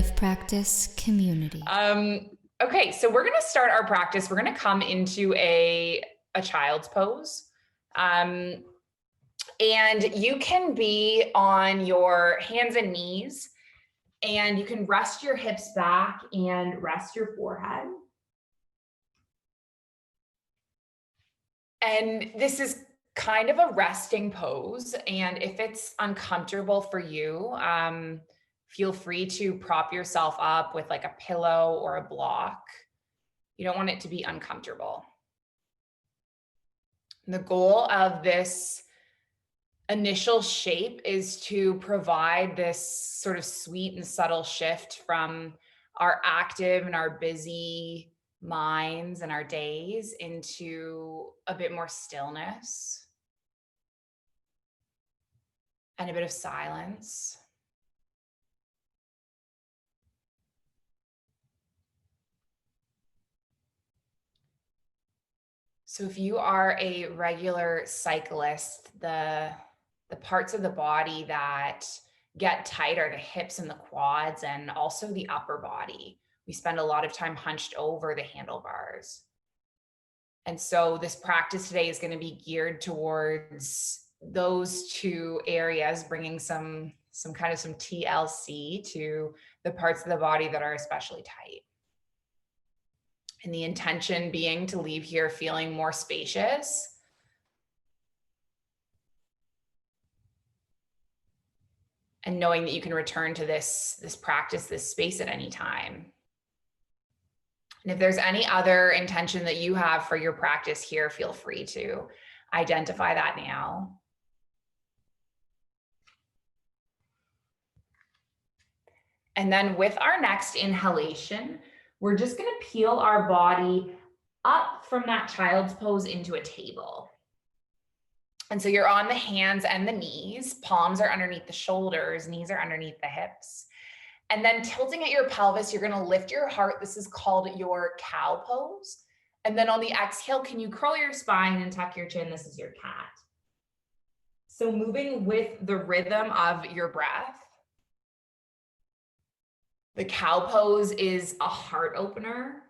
life practice community. Okay, so we're going to start our practice. We're going to come into a child's pose. And you can be on your hands and knees, and you can rest your hips back and rest your forehead. And this is kind of a resting pose. And if it's uncomfortable for you, feel free to prop yourself up with like a pillow or a block. You don't want it to be uncomfortable. The goal of this initial shape is to provide this sort of sweet and subtle shift from our active and our busy minds and our days into a bit more stillness and a bit of silence. So if you are a regular cyclist, the parts of the body that get tight are the hips and the quads, and also the upper body. We spend a lot of time hunched over the handlebars. And so this practice today is going to be geared towards those two areas, bringing some TLC to the parts of the body that are especially tight. And the intention being to leave here feeling more spacious, and knowing that you can return to this practice, this space at any time. And if there's any other intention that you have for your practice here, feel free to identify that now. And then with our next inhalation, we're just going to peel our body up from that child's pose into a table. And so you're on the hands and the knees, palms are underneath the shoulders, knees are underneath the hips. And then tilting at your pelvis, you're going to lift your heart. This is called your cow pose. And then on the exhale, can you curl your spine and tuck your chin? This is your cat. So moving with the rhythm of your breath. The cow pose is a heart opener.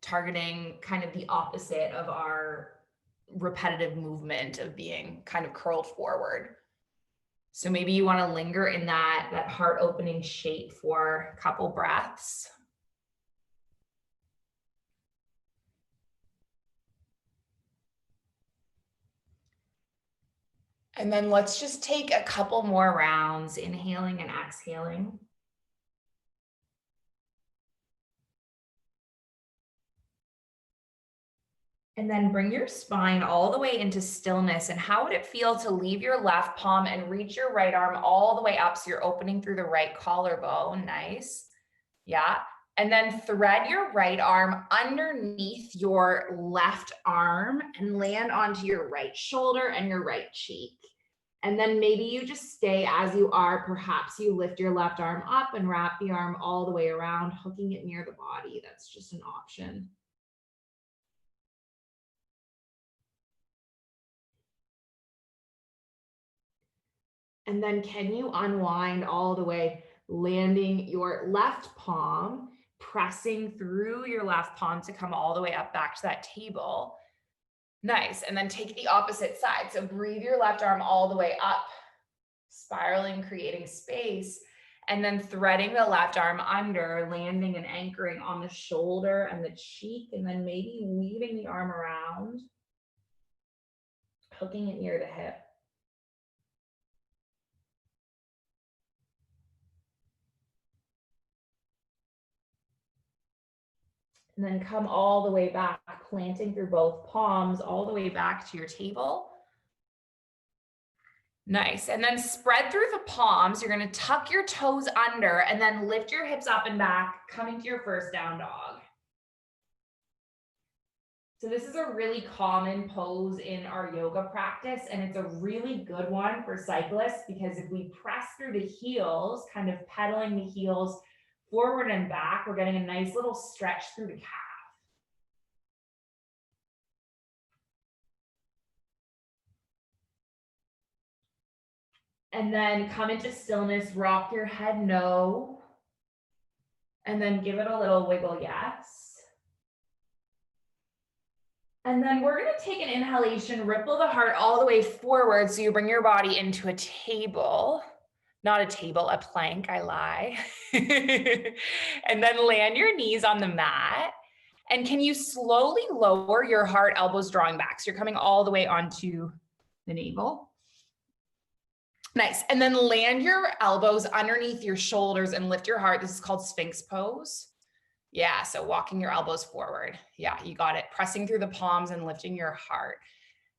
Targeting kind of the opposite of our repetitive movement of being kind of curled forward. So maybe you want to linger in that heart opening shape for a couple breaths. And then let's just take a couple more rounds, inhaling and exhaling. And then bring your spine all the way into stillness. And how would it feel to leave your left palm and reach your right arm all the way up? So you're opening through the right collarbone. Nice. Yeah. And then thread your right arm underneath your left arm and land onto your right shoulder and your right cheek. And then maybe you just stay as you are. Perhaps you lift your left arm up and wrap the arm all the way around, hooking it near the body. That's just an option. And then can you unwind all the way, landing your left palm, pressing through your left palm to come all the way up back to that table. Nice. And then take the opposite side. So breathe your left arm all the way up, spiraling, creating space, and then threading the left arm under, landing and anchoring on the shoulder and the cheek, and then maybe weaving the arm around, hooking it near the hip. And then come all the way back, planting through both palms, all the way back to your table. Nice. And then spread through the palms. You're going to tuck your toes under and then lift your hips up and back, coming to your first down dog. So this is a really common pose in our yoga practice, and it's a really good one for cyclists because if we press through the heels, kind of pedaling the heels forward and back, we're getting a nice little stretch through the calf. And then come into stillness, rock your head no. And then give it a little wiggle, yes. And then we're gonna take an inhalation, ripple the heart all the way forward. So you bring your body into a table, not a table, a plank, I lie. And then land your knees on the mat. And can you slowly lower your heart, elbows drawing back? So you're coming all the way onto the navel. Nice. And then land your elbows underneath your shoulders and lift your heart. This is called Sphinx pose. Yeah, so walking your elbows forward. Yeah, you got it. Pressing through the palms and lifting your heart.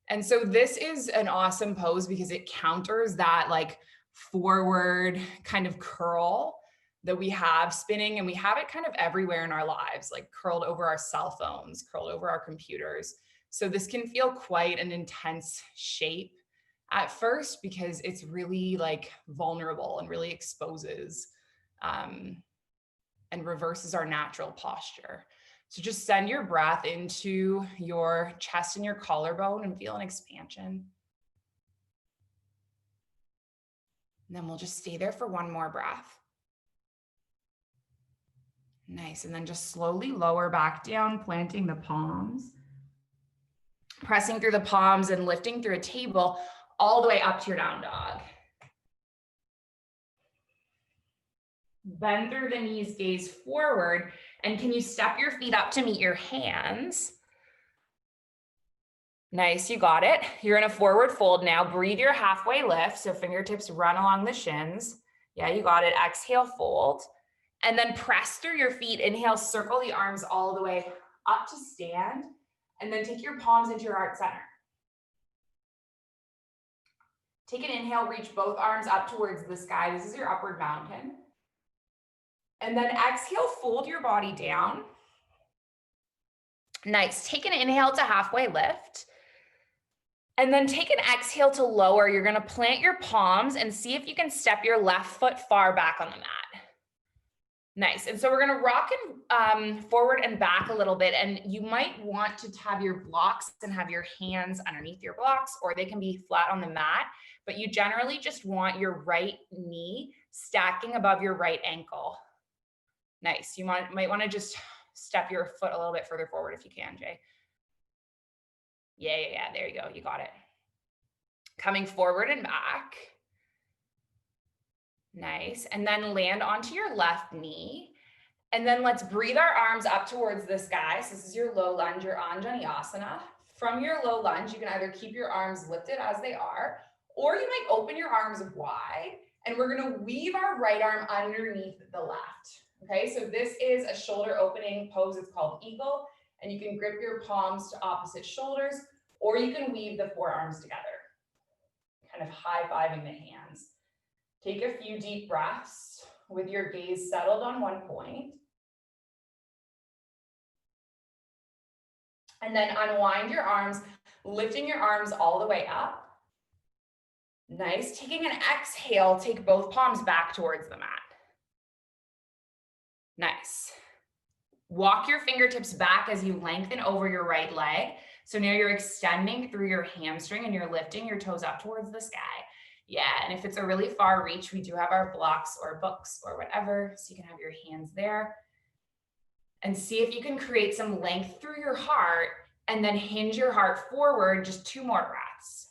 And so this is an awesome pose because it counters that like forward kind of curl that we have spinning, and we have it kind of everywhere in our lives, like curled over our cell phones, curled over our computers. So this can feel quite an intense shape at first because it's really like vulnerable and really exposes and reverses our natural posture. So just send your breath into your chest and your collarbone and feel an expansion. And then we'll just stay there for one more breath. Nice. And then just slowly lower back down, planting the palms, pressing through the palms and lifting through a table all the way up to your down dog. Bend through the knees, gaze forward. And can you step your feet up to meet your hands? Nice, you got it. You're in a forward fold now. Breathe your halfway lift. So fingertips run along the shins. Yeah, you got it. Exhale, fold. And then press through your feet. Inhale, circle the arms all the way up to stand. And then take your palms into your heart center. Take an inhale, reach both arms up towards the sky. This is your upward mountain. And then exhale, fold your body down. Nice. Take an inhale to halfway lift. And then take an exhale to lower. You're going to plant your palms and see if you can step your left foot far back on the mat. Nice. And so we're going to rock it forward and back a little bit. And you might want to have your blocks and have your hands underneath your blocks, or they can be flat on the mat. But you generally just want your right knee stacking above your right ankle. Nice. You might want to just step your foot a little bit further forward if you can, Jay. Yeah. There you go. You got it. Coming forward and back. Nice. And then land onto your left knee. And then let's breathe our arms up towards the sky. So this is your low lunge, your Anjaneyasana. From your low lunge, you can either keep your arms lifted as they are, or you might open your arms wide. And we're going to weave our right arm underneath the left. Okay, so this is a shoulder opening pose. It's called eagle. And you can grip your palms to opposite shoulders, or you can weave the forearms together. Kind of high-fiving the hands. Take a few deep breaths with your gaze settled on one point. And then unwind your arms, lifting your arms all the way up. Nice. Taking an exhale, take both palms back towards the mat. Nice. Walk your fingertips back as you lengthen over your right leg. So now you're extending through your hamstring and you're lifting your toes up towards the sky. Yeah, and if it's a really far reach, we do have our blocks or books or whatever, so you can have your hands there. And see if you can create some length through your heart and then hinge your heart forward, just 2 more breaths.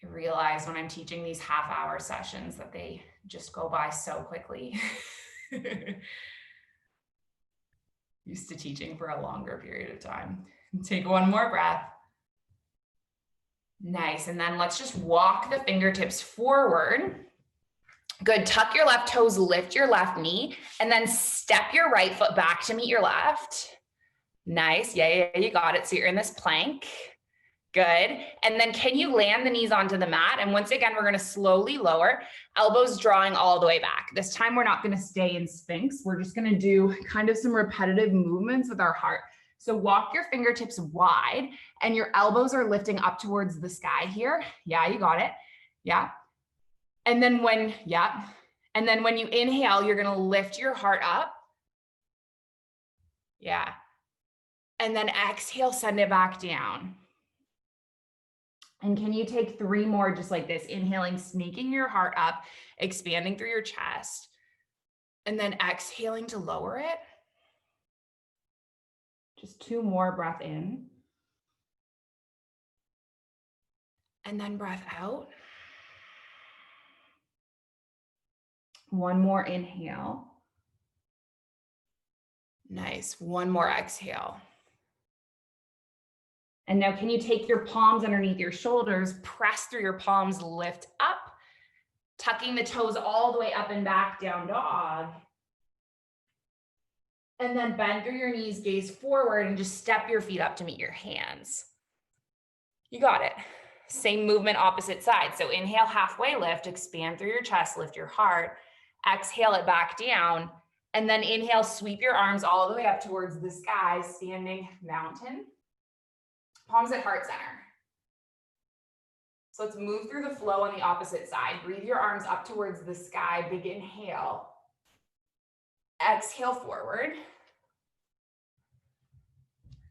I realize when I'm teaching these half-hour sessions that they just go by so quickly. Used to teaching for a longer period of time. Take 1 more breath. Nice. And then let's just walk the fingertips forward. Good. Tuck your left toes, lift your left knee, and then step your right foot back to meet your left. Nice. Yeah, you got it. So you're in this plank. Good. And then can you land the knees onto the mat? And once again, we're going to slowly lower, elbows drawing all the way back. This time, we're not going to stay in Sphinx. We're just going to do kind of some repetitive movements with our heart. So walk your fingertips wide and your elbows are lifting up towards the sky here. Yeah, you got it. Yeah. And then when you inhale, you're going to lift your heart up. Yeah. And then exhale, send it back down. And can you take 3 more just like this? Inhaling, sneaking your heart up, expanding through your chest, and then exhaling to lower it. Just 2 more, breath in. And then breath out. 1 more inhale. Nice. 1 more exhale. And now can you take your palms underneath your shoulders, press through your palms, lift up, tucking the toes all the way up and back, down dog. And then bend through your knees, gaze forward, and just step your feet up to meet your hands. You got it. Same movement, opposite side. So inhale, halfway lift, expand through your chest, lift your heart. Exhale it back down. And then inhale, sweep your arms all the way up towards the sky, standing mountain. Palms at heart center. So let's move through the flow on the opposite side. Breathe your arms up towards the sky. Big inhale. Exhale forward.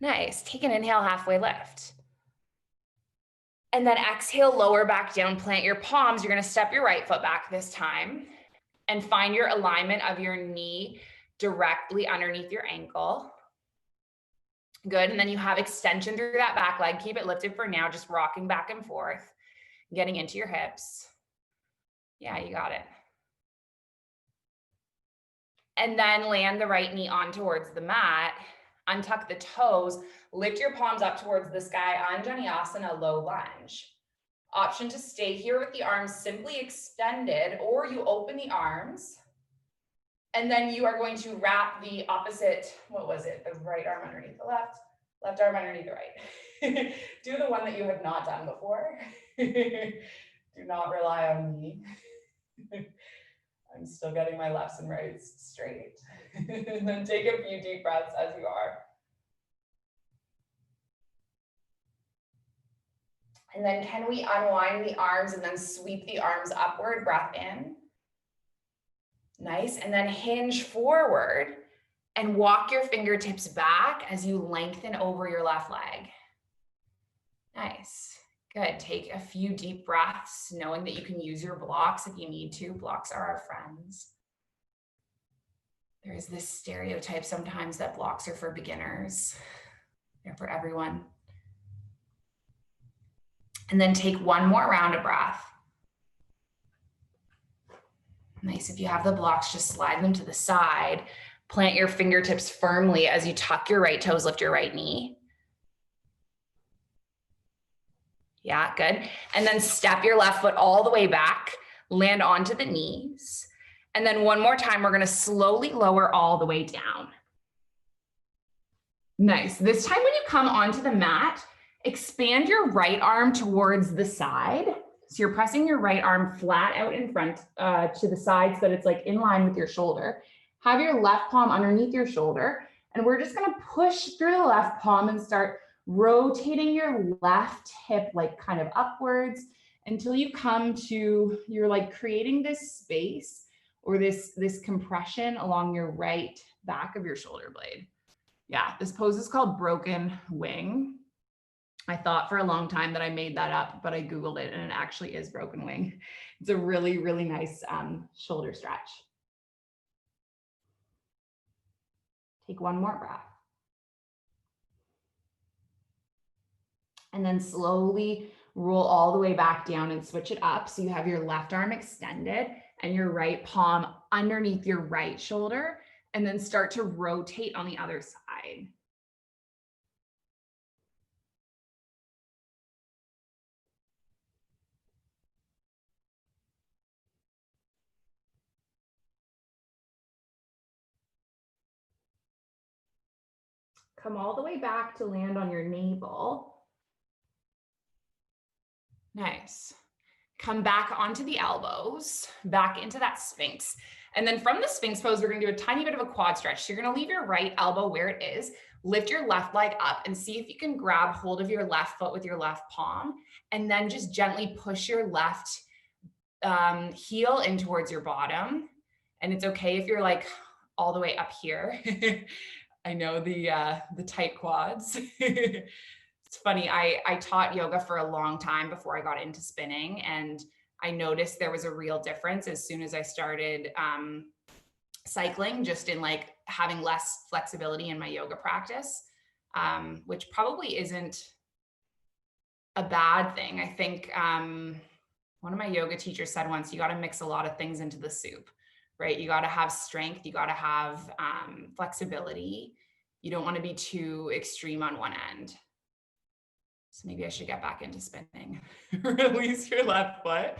Nice. Take an inhale, halfway lift. And then exhale, lower back down, plant your palms. You're going to step your right foot back this time and find your alignment of your knee directly underneath your ankle. Good. And then you have extension through that back leg. Keep it lifted for now, just rocking back and forth, getting into your hips. Yeah, you got it. And then land the right knee on towards the mat. Untuck the toes. Lift your palms up towards the sky. Anjaneyasana, low lunge. Option to stay here with the arms simply extended, or you open the arms. And then you are going to wrap the opposite, what was it? The right arm underneath the left, left arm underneath the right. Do the one that you have not done before. Do not rely on me. I'm still getting my lefts and rights straight. And then take a few deep breaths as you are. And then can we unwind the arms and then sweep the arms upward, breath in. Nice, and then hinge forward and walk your fingertips back as you lengthen over your left leg. Nice, good. Take a few deep breaths, knowing that you can use your blocks if you need to. Blocks are our friends. There is this stereotype sometimes that blocks are for beginners. They're for everyone. And then take 1 more round of breath. Nice. If you have the blocks, just slide them to the side. Plant your fingertips firmly as you tuck your right toes, lift your right knee. Yeah, good. And then step your left foot all the way back, land onto the knees. And then 1 more time, we're going to slowly lower all the way down. Nice. This time when you come onto the mat, expand your right arm towards the side. So you're pressing your right arm flat out in front to the side so that it's like in line with your shoulder. Have your left palm underneath your shoulder. And we're just going to push through the left palm and start rotating your left hip like kind of upwards until you come to, you're like creating this space or this compression along your right back of your shoulder blade. Yeah, this pose is called broken wing. I thought for a long time that I made that up, but I Googled it and it actually is broken wing. It's a really, really nice shoulder stretch. Take 1 more breath. And then slowly roll all the way back down and switch it up. So you have your left arm extended and your right palm underneath your right shoulder, and then start to rotate on the other side. Come all the way back to land on your navel. Nice. Come back onto the elbows, back into that Sphinx. And then from the Sphinx pose, we're going to do a tiny bit of a quad stretch. So you're going to leave your right elbow where it is, lift your left leg up and see if you can grab hold of your left foot with your left palm, and then just gently push your left heel in towards your bottom. And it's okay if you're like all the way up here. I know the tight quads. It's funny, I taught yoga for a long time before I got into spinning, and I noticed there was a real difference as soon as I started cycling, just in like having less flexibility in my yoga practice, which probably isn't a bad thing. I think one of my yoga teachers said once, you got to mix a lot of things into the soup, right? You got to have strength, you got to have flexibility. You don't want to be too extreme on one end. So maybe I should get back into spinning. Release your left foot.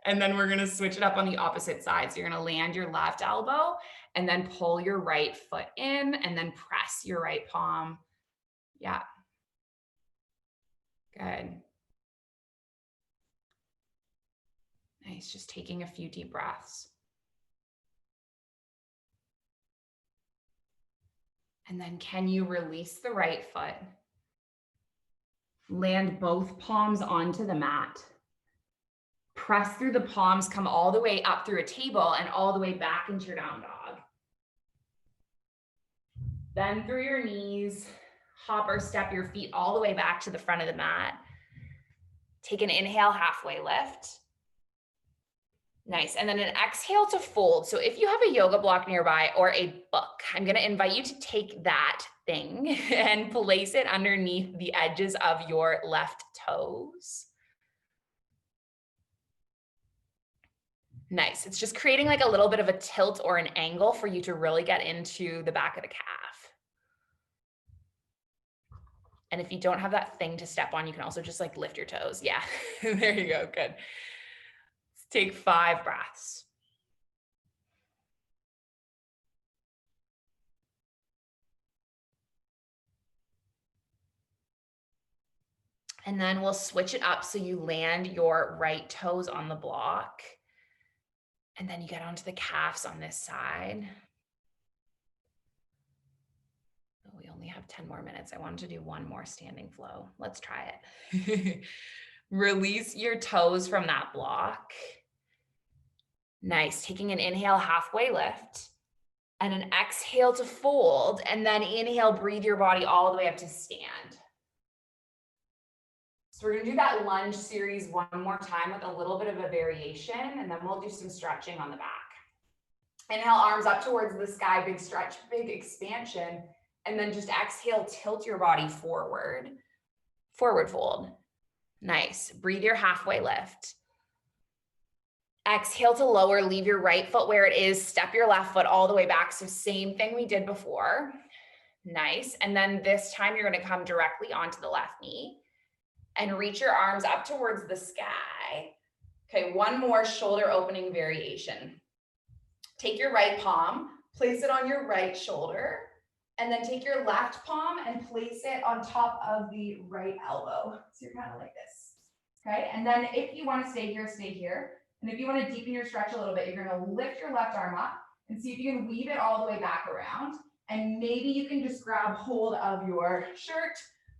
And then we're going to switch it up on the opposite side. So you're going to land your left elbow and then pull your right foot in and then press your right palm. Yeah. Good. Nice. Just taking a few deep breaths. And then can you release the right foot? Land both palms onto the mat. Press through the palms, come all the way up through a table and all the way back into your down dog. Bend through your knees, hop or step your feet all the way back to the front of the mat. Take an inhale, halfway lift. Nice. And then an exhale to fold. So if you have a yoga block nearby or a book, I'm going to invite you to take that thing and place it underneath the edges of your left toes. Nice. It's just creating like a little bit of a tilt or an angle for you to really get into the back of the calf. And if you don't have that thing to step on, you can also just like lift your toes. Yeah, there you go. Good. Let's take 5 breaths. And then we'll switch it up so you land your right toes on the block. And then you get onto the calves on this side. Oh, we only have 10 more minutes. I wanted to do one more standing flow. Let's try it. Release your toes from that block. Nice. Taking an inhale, halfway lift. And an exhale to fold. And then inhale, breathe your body all the way up to stand. So we're going to do that lunge series one more time with a little bit of a variation, and then we'll do some stretching on the back. Inhale, arms up towards the sky, big stretch, big expansion, and then just exhale, tilt your body forward, forward fold. Nice. Breathe your halfway lift. Exhale to lower, leave your right foot where it is, step your left foot all the way back. So same thing we did before. Nice. And then this time you're going to come directly onto the left knee and reach your arms up towards the sky. Okay, one more shoulder opening variation. Take your right palm, place it on your right shoulder, and then take your left palm and place it on top of the right elbow. So you're kind of like this, okay? And then if you want to stay here, stay here. And if you want to deepen your stretch a little bit, you're going to lift your left arm up and see if you can weave it all the way back around. And maybe you can just grab hold of your shirt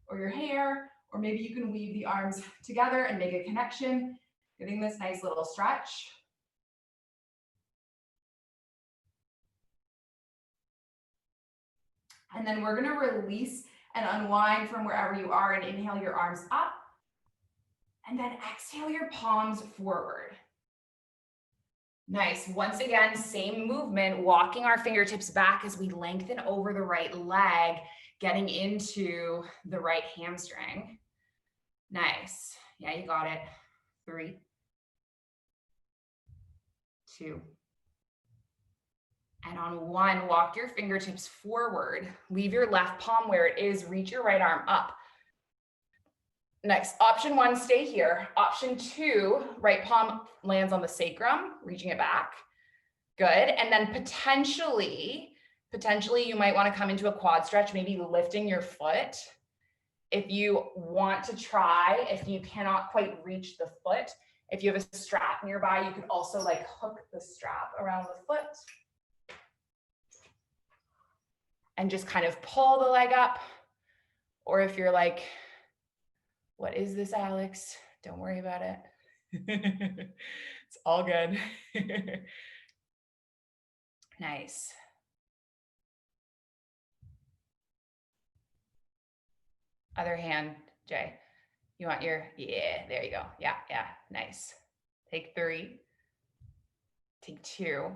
or your hair, or maybe you can weave the arms together and make a connection, getting this nice little stretch. And then we're going to release and unwind from wherever you are and inhale your arms up. And then exhale your palms forward. Nice. Once again, same movement, walking our fingertips back as we lengthen over the right leg, getting into the right hamstring. Nice. Yeah, you got it. 3, 2. And on 1, walk your fingertips forward. Leave your left palm where it is. Reach your right arm up. Next, option 1, stay here. Option 2, right palm lands on the sacrum, reaching it back. Good. And then potentially you might want to come into a quad stretch, maybe lifting your foot. If you want to try, if you cannot quite reach the foot, if you have a strap nearby, you could also like hook the strap around the foot and just kind of pull the leg up. Or if you're like, what is this, Alex? Don't worry about it. It's all good. Nice. Other hand, Jay? You want your, yeah, there you go. Yeah, yeah, nice. Take 3, take 2.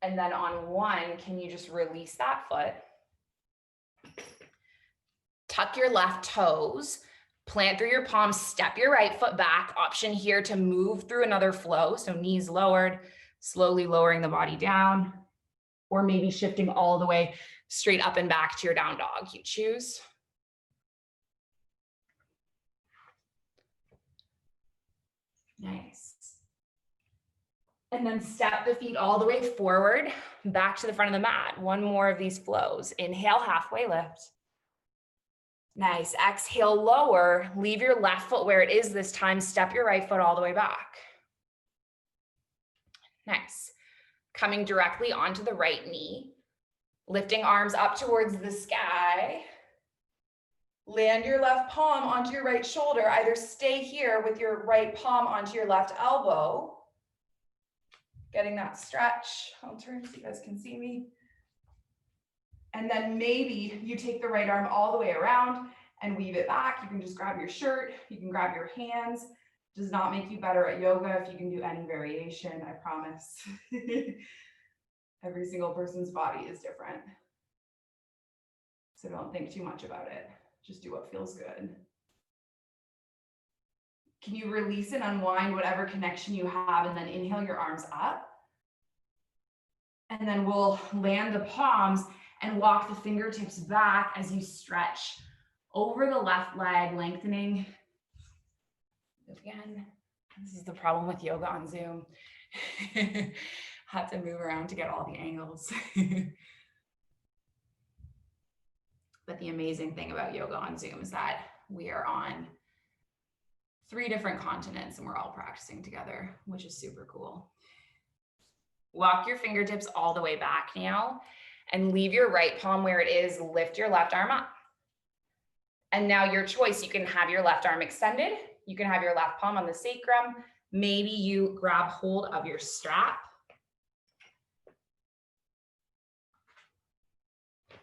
And then on 1, can you just release that foot? Tuck your left toes, plant through your palms, step your right foot back. Option here to move through another flow. So knees lowered, slowly lowering the body down, or maybe shifting all the way straight up and back to your down dog. You choose. Nice. And then step the feet all the way forward, back to the front of the mat. One more of these flows. Inhale, halfway lift. Nice. Exhale, lower. Leave your left foot where it is this time. Step your right foot all the way back. Nice. Coming directly onto the right knee. Lifting arms up towards the sky. Land your left palm onto your right shoulder. Either stay here with your right palm onto your left elbow. Getting that stretch. I'll turn so you guys can see me. And then maybe you take the right arm all the way around and weave it back. You can just grab your shirt. You can grab your hands. Does not make you better at yoga if you can do any variation, I promise. Every single person's body is different. So don't think too much about it. Just do what feels good. Can you release and unwind whatever connection you have and then inhale your arms up? And then we'll land the palms and walk the fingertips back as you stretch over the left leg, lengthening. Again, this is the problem with yoga on Zoom. Have to move around to get all the angles. But the amazing thing about yoga on Zoom is that we are on 3 different continents and we're all practicing together, which is super cool. Walk your fingertips all the way back now and leave your right palm where it is. Lift your left arm up. And now your choice, you can have your left arm extended. You can have your left palm on the sacrum. Maybe you grab hold of your strap.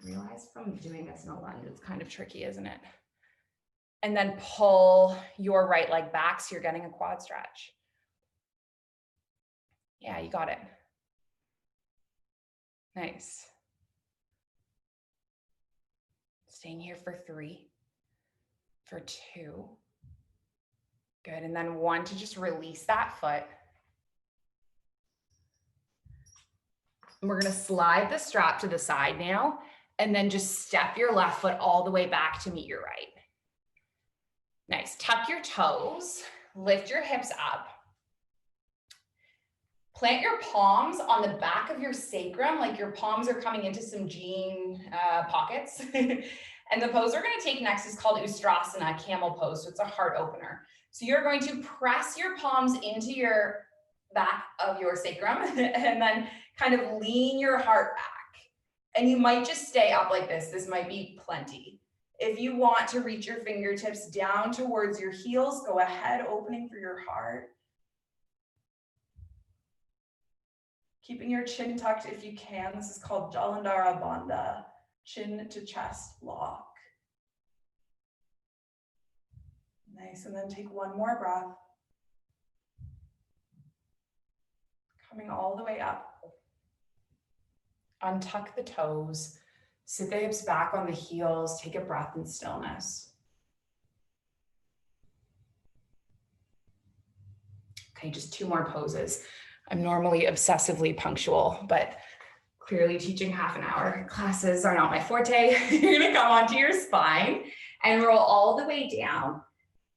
Realize from doing this in a lunge, it's kind of tricky, isn't it? And then pull your right leg back so you're getting a quad stretch. Yeah, you got it. Nice. Staying here for 3, for 2. Good, and then 1 to just release that foot. And we're gonna slide the strap to the side now, and then just step your left foot all the way back to meet your right. Nice, tuck your toes, lift your hips up. Plant your palms on the back of your sacrum, like your palms are coming into some jean pockets. And the pose we're gonna take next is called Ustrasana, camel pose, so it's a heart opener. So you're going to press your palms into your back of your sacrum and then kind of lean your heart back. And you might just stay up like this. This might be plenty. If you want to reach your fingertips down towards your heels, go ahead, opening for your heart. Keeping your chin tucked if you can. This is called Jalandhara Bandha, chin to chest lock. Nice, and then take 1 more breath. Coming all the way up. Untuck the toes. Sit the hips back on the heels. Take a breath in stillness. Okay, just 2 more poses. I'm normally obsessively punctual, but clearly teaching half an hour classes are not my forte. You're gonna come onto your spine and roll all the way down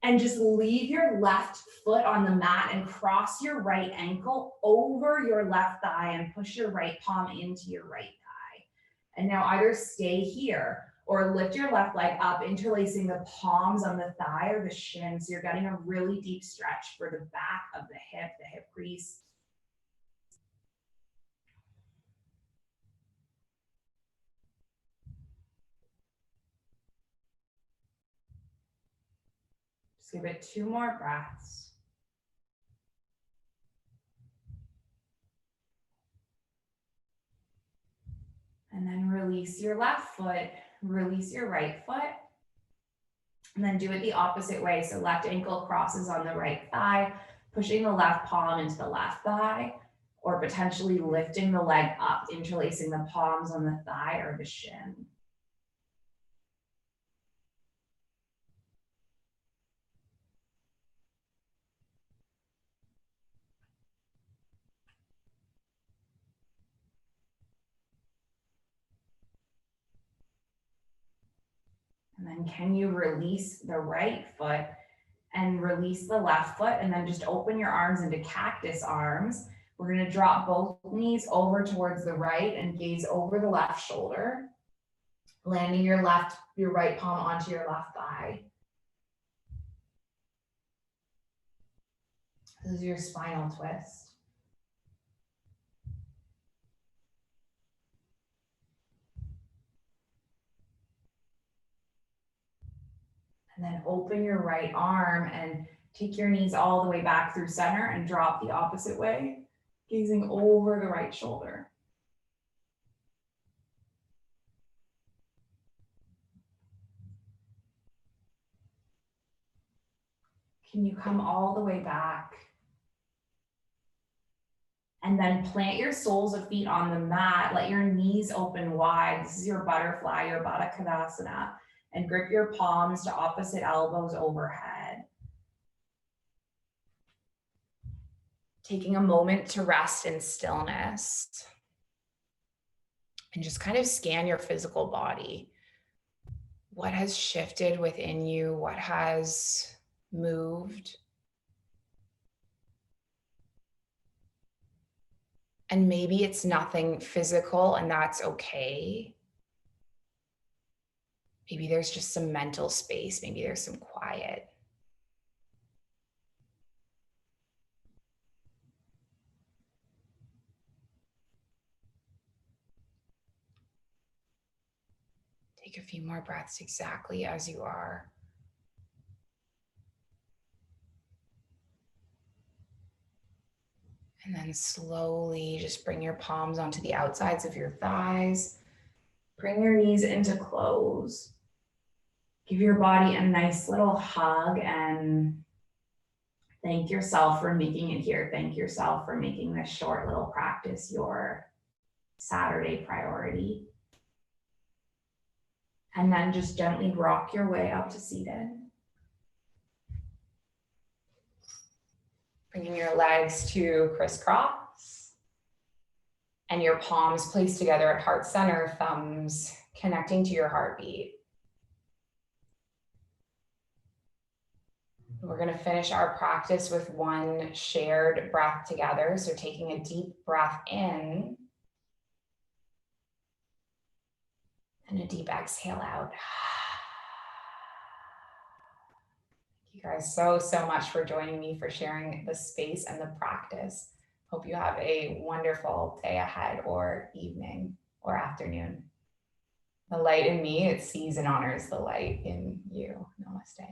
and just leave your left foot on the mat and cross your right ankle over your left thigh and push your right palm into your right thigh. And now either stay here or lift your left leg up, interlacing the palms on the thigh or the shin. So you're getting a really deep stretch for the back of the hip crease. Just give it 2 more breaths. And then release your left foot, release your right foot. And then do it the opposite way. So left ankle crosses on the right thigh, pushing the left palm into the left thigh, or potentially lifting the leg up, interlacing the palms on the thigh or the shin. And then can you release the right foot and release the left foot, and then just open your arms into cactus arms. We're going to drop both knees over towards the right and gaze over the left shoulder, landing your right palm onto your left thigh. This is your spinal twist. And then open your right arm and take your knees all the way back through center and drop the opposite way, gazing over the right shoulder. Can you come all the way back? And then plant your soles of feet on the mat. Let your knees open wide. This is your butterfly, your Baddha Konasana. And grip your palms to opposite elbows overhead. Taking a moment to rest in stillness. And just kind of scan your physical body. What has shifted within you? What has moved? And maybe it's nothing physical, and that's okay. Maybe there's just some mental space. Maybe there's some quiet. Take a few more breaths exactly as you are. And then slowly just bring your palms onto the outsides of your thighs. Bring your knees into close. Give your body a nice little hug and thank yourself for making it here. Thank yourself for making this short little practice your Saturday priority. And then just gently rock your way up to seated. Bringing your legs to crisscross and your palms placed together at heart center, thumbs connecting to your heartbeat. We're going to finish our practice with one shared breath together. So taking a deep breath in and a deep exhale out. Thank you guys so much for joining me, for sharing the space and the practice. Hope you have a wonderful day ahead, or evening or afternoon. The light in me, it sees and honors the light in you. Namaste.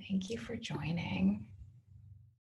Thank you for joining.